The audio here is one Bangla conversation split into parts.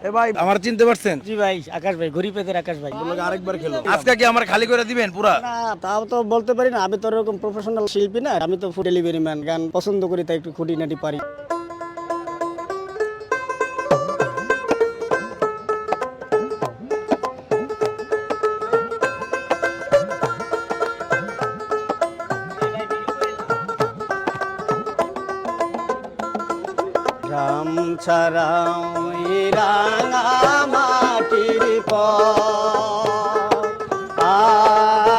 এ ভাই আমার চিনতে পারছেন? জি ভাই, আকাশ ভাই, গরিবেদের আকাশ ভাই। আরেকবার খেলো। আজকে কি আমার খালি করে দিবেন পুরা? না, তাও তো বলতে পারি না, আমি তো এরকম প্রফেশনাল শিল্পী না, আমি তো ফুড ডেলিভারি ম্যান, গান পছন্দ করি তাই একটু খুঁটিনাটি পারি। গ্রাম ছাড়া ওই রাঙা মাটির পথ আমার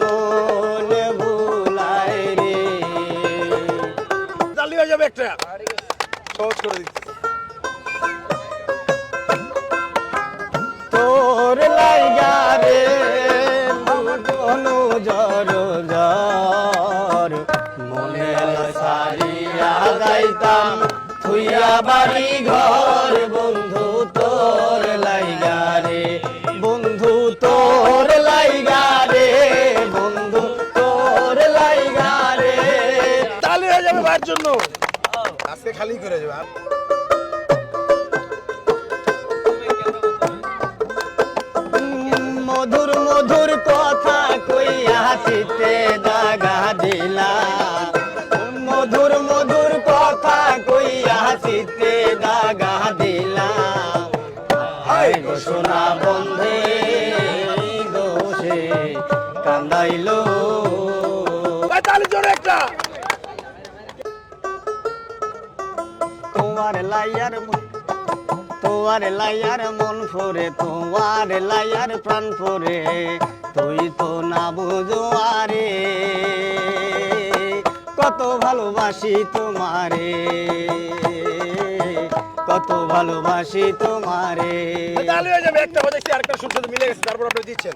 মন ভুলায় রে। চালু হয়ে যাবে একটা। সহজ করে দিচ্ছি। তোর লাইগা রে দুনো জর জর মনে সারিয়া যাইতাম থুইয়া বাড়ি ঘর। বন্ধু তোর লাইগা রে, বন্ধু তোর লাইগা রে, বন্ধু তোর লাইগা রে। চালু হয়ে যাবে ভাইয়ের জন্য। আজকে খালি করে যাবে। মধুর মধুর কথা কইয়া চিতে দাগা দিলা, মধুর মধুর কথা কইয়া চিতে দাগা দিলা। আই গো সোনা বন্ধে দোষে কান্দাইলো। ভাই চালু জোরে একটা। তোমার লাইয়ার তোমার লাইয়ার মন ফোরে, তোমার লাইয়ার প্রাণ ফোরে, তুই তো না বুঝো আরে কত ভালোবাসি তোমারে, কত ভালোবাসি তোমারে। চালু হয়ে যাবে একটা। দেখছি আরেকটা সুর সাথে মিলে গেছে, তারপর আপনি দিচ্ছেন।